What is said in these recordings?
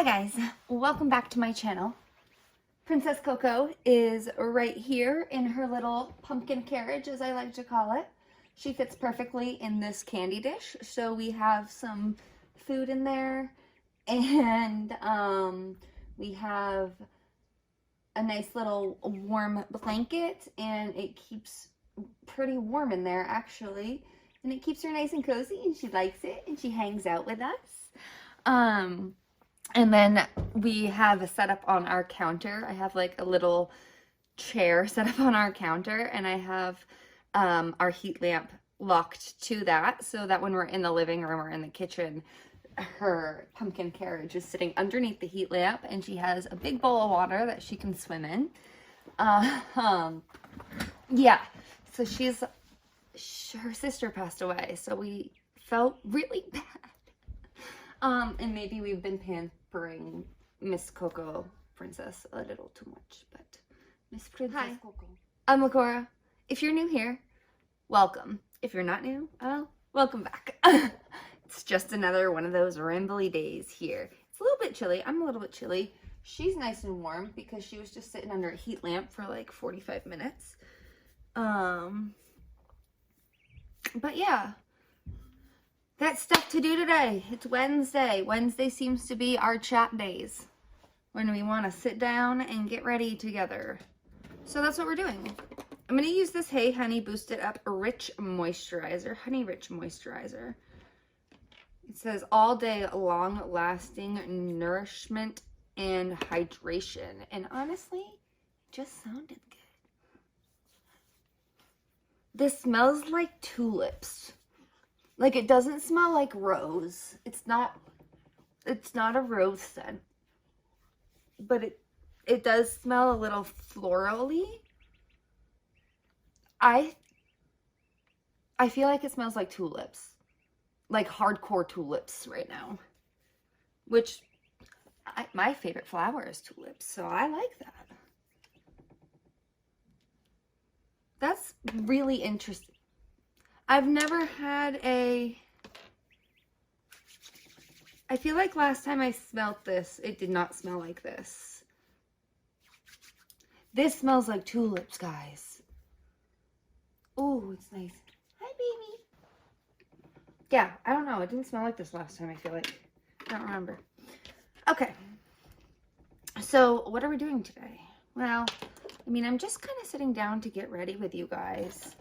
Hi guys, welcome back to my channel. Princess Coco is right here in her little pumpkin carriage, as I like to call it. She fits perfectly in this candy dish. So we have some food in there, and we have a nice little warm blanket, and it keeps pretty warm in there actually. And it keeps her nice and cozy, and she likes it, and she hangs out with us. And then we have a setup on our counter. I have like a little chair set up on our counter, and I have our heat lamp locked to that, so that when we're in the living room or in the kitchen, her pumpkin carriage is sitting underneath the heat lamp, and she has a big bowl of water that she can swim in. Yeah, so her sister passed away, so we felt really bad. And maybe we've been pampering Miss Coco Princess a little too much, but Miss Princess Coco. I'm Lacquora. If you're new here, welcome. If you're not new, welcome back. It's just another one of those rambly days here. It's a little bit chilly. I'm a little bit chilly. She's nice and warm because she was just sitting under a heat lamp for like 45 minutes. But yeah. That's stuff to do today. It's Wednesday. Wednesday seems to be our chat days when we want to sit down and get ready together. So that's what we're doing. I'm going to use this Hey Honey Boosted Up Rich Moisturizer, Honey Rich Moisturizer. It says all day long lasting nourishment and hydration. And honestly, it just sounded good. This smells like tulips. Like, it doesn't smell like rose. It's not a rose scent. But it does smell a little florally. I feel like it smells like tulips. Like hardcore tulips right now. Which, my favorite flower is tulips, so I like that. That's really interesting. I've never had I feel like last time I smelled this, it did not smell like this. This smells like tulips, guys. Oh, it's nice. Hi, baby. Yeah, I don't know. It didn't smell like this last time, I feel like. I don't remember. Okay. So, what are we doing today? Well, I mean, I'm just kind of sitting down to get ready with you guys.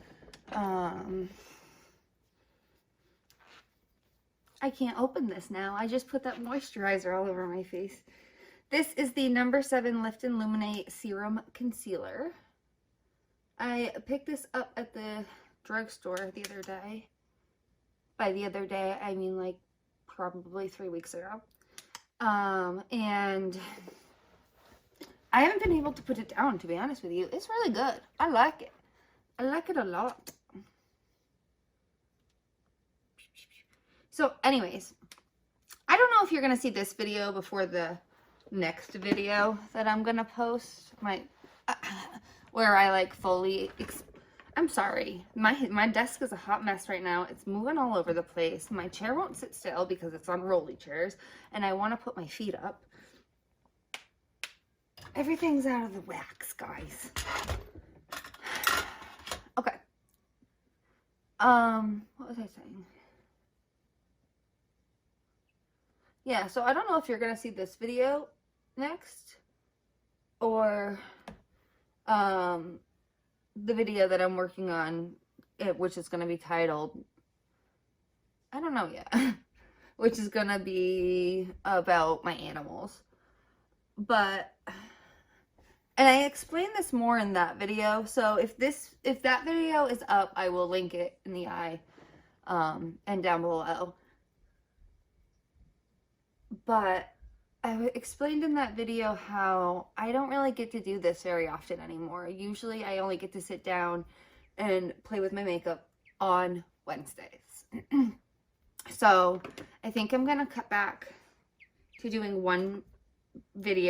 I can't open this now. I just put that moisturizer all over my face. This is the No. 7 Lift and Illuminate Serum Concealer. I picked this up at the drugstore the other day. By the other day, I mean like probably 3 weeks ago. And I haven't been able to put it down, to be honest with you. It's really good. I like it. I like it a lot. So anyways, I don't know if you're going to see this video before the next video that I'm going to post. Where I like fully, I'm sorry. My desk is a hot mess right now. It's moving all over the place. My chair won't sit still because it's on rolly chairs. And I want to put my feet up. Everything's out of the wax, guys. Okay. What was I saying? Yeah, so I don't know if you're going to see this video next or the video that I'm working on, which is going to be titled, I don't know yet, which is going to be about my animals. But, and I explained this more in that video, so if that video is up, I will link it in the eye and down below. But I explained in that video how I don't really get to do this very often anymore. Usually I only get to sit down and play with my makeup on Wednesdays. So I think I'm going to cut back to doing one beauty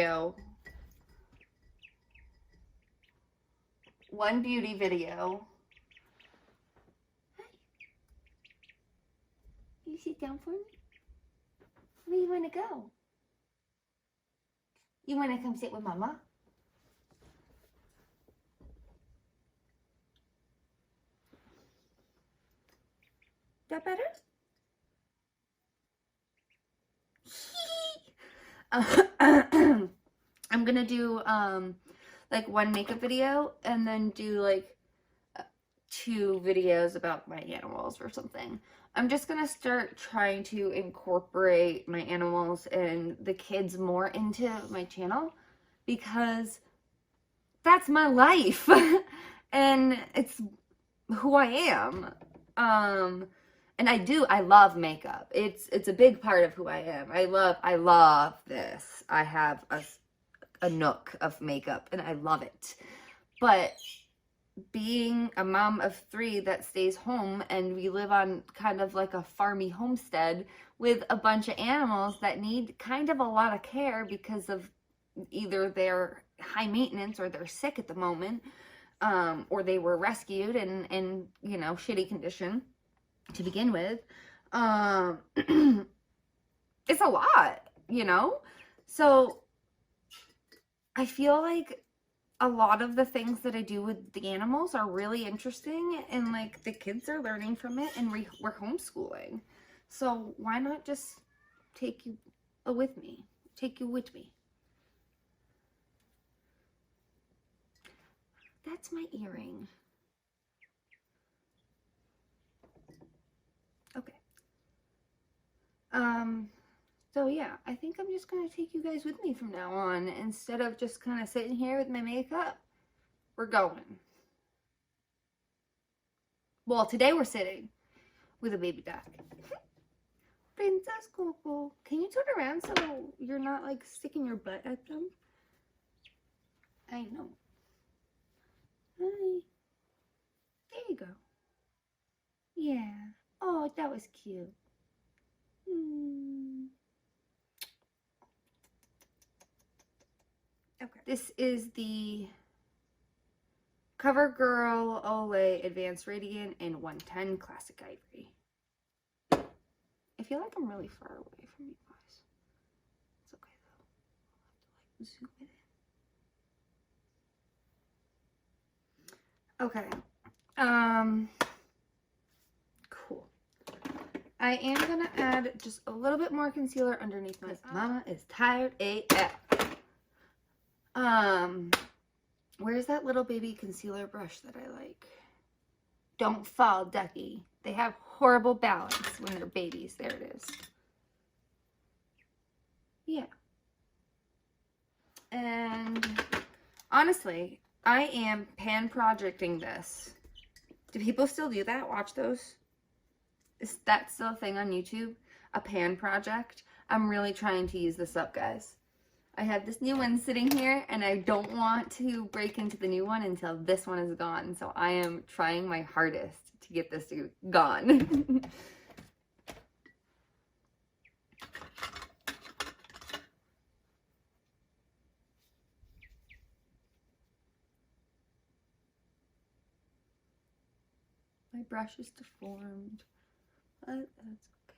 video. Hi. Can you sit down for me? Where do you want to go? You want to come sit with Mama? That better? I'm gonna do like one makeup video and then do like 2 videos about my animals or something. I'm just gonna start trying to incorporate my animals and the kids more into my channel because that's my life and it's who I am. And I love makeup. It's a big part of who I am. I love this. I have a nook of makeup and I love it. But being a mom of 3 that stays home, and we live on kind of like a farmy homestead with a bunch of animals that need kind of a lot of care because of either they're high maintenance or they're sick at the moment, or they were rescued in you know, shitty condition to begin with. It's a lot, you know? So I feel like a lot of the things that I do with the animals are really interesting, and like the kids are learning from it, and we're homeschooling. So why not just take you with me? Take you with me. That's my earring. Okay. So yeah, I think I'm just gonna take you guys with me from now on. Instead of just kind of sitting here with my makeup, we're going. Well, today we're sitting with a baby duck. Princess Coco. Can you turn around so you're not like sticking your butt at them? I know. Hi. There you go. Yeah. Oh, that was cute. Okay. This is the CoverGirl Olay Advanced Radiant in 110 Classic Ivory. I feel like I'm really far away from you guys. It's okay though. I'll have to like zoom it in. Okay. Cool. I am gonna add just a little bit more concealer underneath my Mama is tired AF. Where's that little baby concealer brush that I like? Don't fall, ducky. They have horrible balance when they're babies. There it is. Yeah. And honestly, I am pan projecting this. Do people still do that? Watch those? Is that still a thing on YouTube? A pan project? I'm really trying to use this up, guys. I have this new one sitting here, and I don't want to break into the new one until this one is gone. So I am trying my hardest to get this gone. My brush is deformed, but that's okay.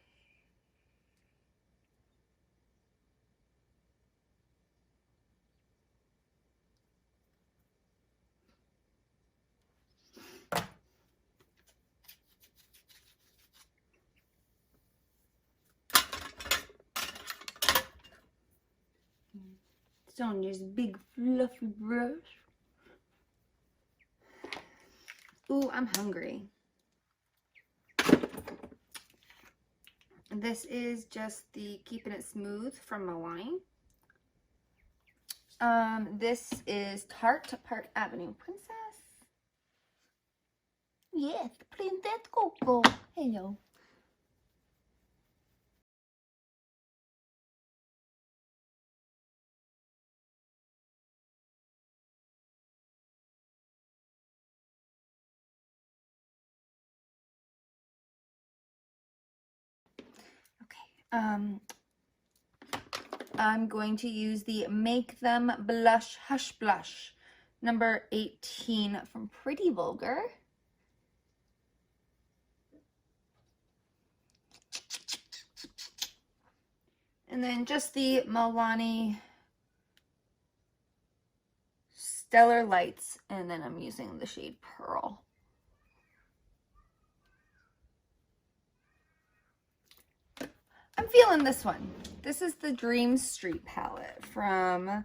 Sonia's big fluffy brush. Ooh, I'm hungry. This is just the Keeping It Smooth from Maine. This is Tarte Park Avenue Princess. Yes, Princess Coco. Hello. I'm going to use the Make Them Blush Hush Blush, number 18 from Pretty Vulgar. And then just the Milani Stellar Lights, and then I'm using the shade Pearl. I'm feeling this one. This is the Dream Street palette from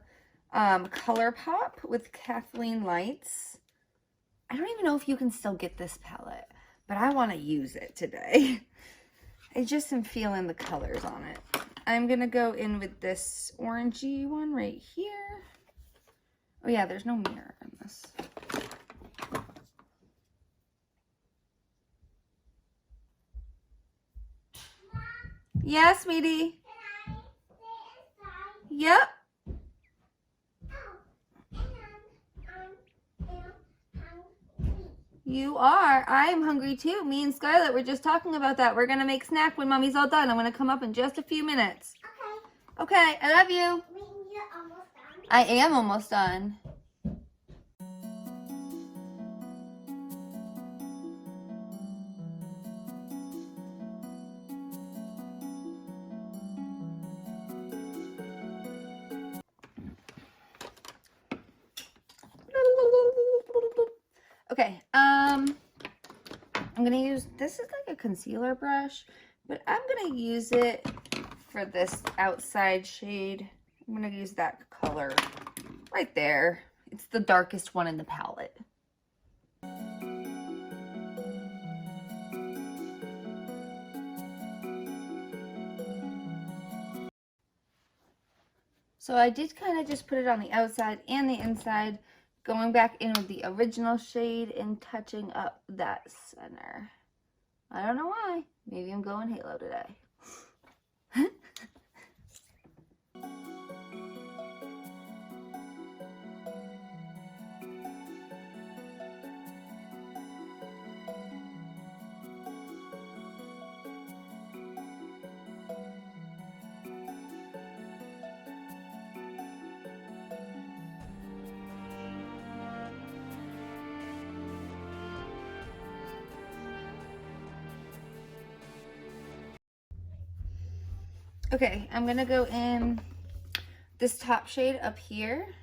ColourPop with Kathleen Lights. I don't even know if you can still get this palette, but I want to use it today. I just am feeling the colors on it. I'm going to go in with this orangey one right here. Oh yeah, there's no mirror in this. Yes, sweetie. Yep. You are. I am hungry too. Me and Scarlett were just talking about that. We're going to make snack when Mommy's all done. I'm going to come up in just a few minutes. Okay. Okay, I love you. You're almost done? I am almost done. Okay, I'm gonna use, this is like a concealer brush, but I'm gonna use it for this outside shade. I'm gonna use that color right there. It's the darkest one in the palette. So I did kind of just put it on the outside and the inside, going back in with the original shade and touching up that center. I don't know why. Maybe I'm going Halo today. Okay, I'm gonna go in this top shade up here.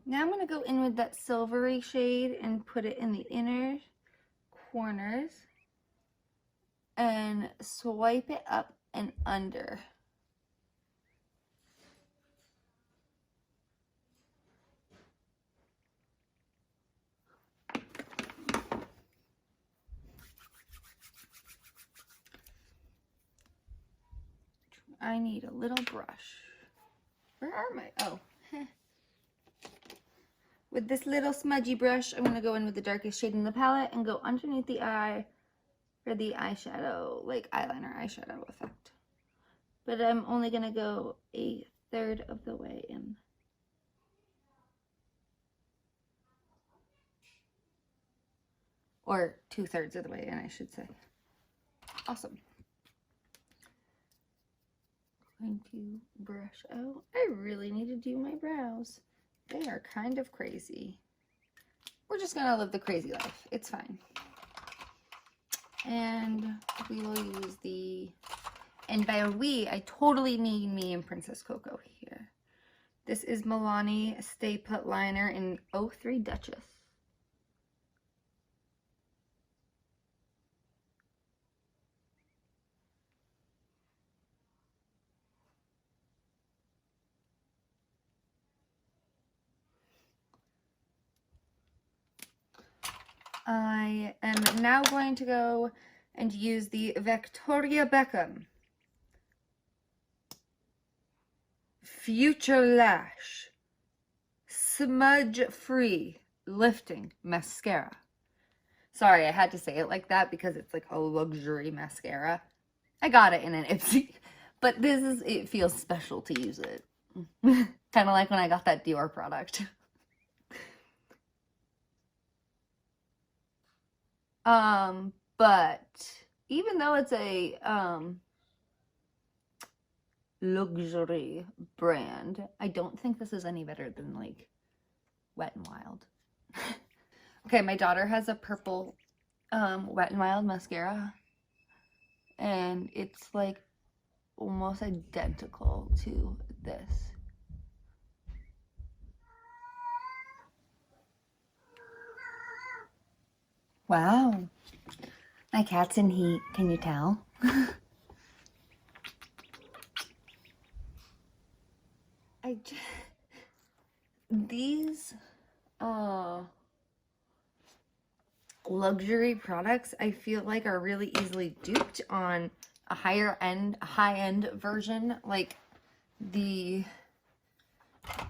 Now I'm going to go in with that silvery shade and put it in the inner corners and swipe it up and under. I need a little brush. Where are my, oh. With this little smudgy brush, I'm going to go in with the darkest shade in the palette and go underneath the eye for the eyeshadow, like eyeliner eyeshadow effect. But I'm only going to go 1/3 of the way in. Or 2/3 of the way in, I should say. Awesome. Going to brush out. I really need to do my brows. They are kind of crazy. We're just gonna live the crazy life. It's fine. And we will use the, and by we, I totally mean me and Princess Coco here. This is Milani Stay Put Liner in 03 Duchess. I am now going to go and use the Victoria Beckham Future Lash Smudge Free Lifting Mascara. Sorry, I had to say it like that because it's like a luxury mascara. I got it in an Ipsy, but this is, it feels special to use it. Kind of like when I got that Dior product. But even though it's a luxury brand. I don't think this is any better than like Wet n Wild. Okay, my daughter has a purple Wet n Wild mascara, and it's like almost identical to this. Wow, my cat's in heat, can you tell? These luxury products I feel like are really easily duped on a high-end version. Like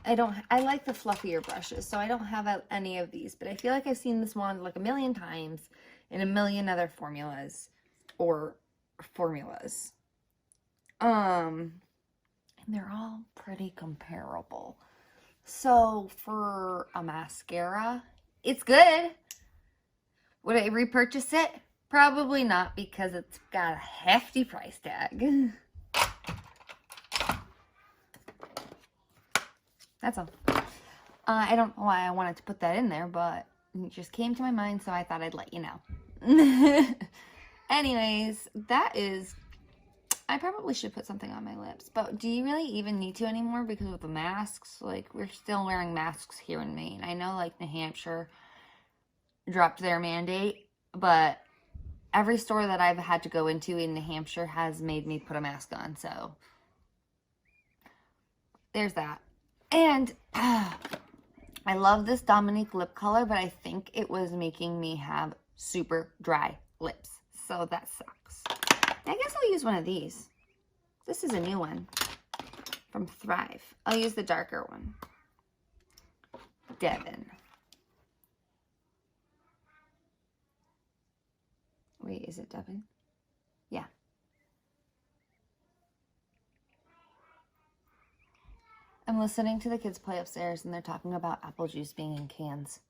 I like the fluffier brushes, so I don't have any of these, but I feel like I've seen this one like a million times in a million other formulas. And they're all pretty comparable. So for a mascara, it's good. Would I repurchase it? Probably not, because it's got a hefty price tag. That's all. I don't know why I wanted to put that in there, but it just came to my mind, so I thought I'd let you know. Anyways, I probably should put something on my lips, but do you really even need to anymore because of the masks? Like, we're still wearing masks here in Maine. I know, like, New Hampshire dropped their mandate, but every store that I've had to go into in New Hampshire has made me put a mask on, so there's that. And I love this Dominique lip color, but I think it was making me have super dry lips, so that sucks. I guess I'll use one of these. This is a new one from Thrive. I'll use the darker one. Devon. Wait, is it Devon? Yeah. I'm listening to the kids play upstairs, and they're talking about apple juice being in cans.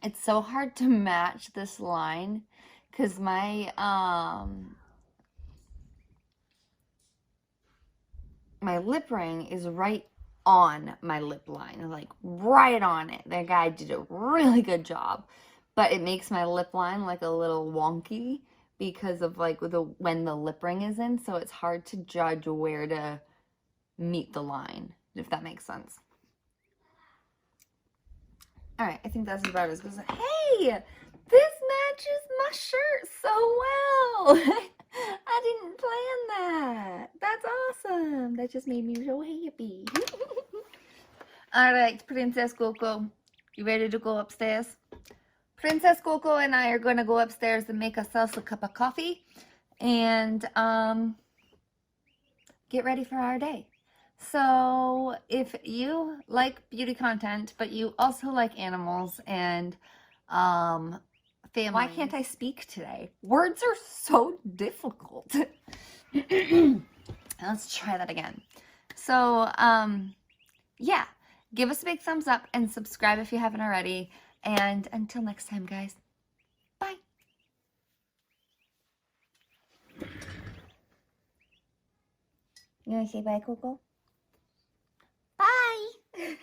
It's so hard to match this line because my my lip ring is right on my lip line, like right on it. The guy did a really good job, but it makes my lip line like a little wonky because of like when the lip ring is in, so it's hard to judge where to meet the line, if that makes sense. All right, I think that's about as good as, hey, this matches my shirt so well. I didn't plan that. That's awesome. That just made me so happy. All right, Princess Coco, you ready to go upstairs? Princess Coco and I are going to go upstairs and make ourselves a cup of coffee and get ready for our day. So if you like beauty content, but you also like animals and family. Why can't I speak today? Words are so difficult. Let's try that again. So yeah, give us a big thumbs up and subscribe if you haven't already. And until next time, guys, bye. You want to say bye, Coco? Bye.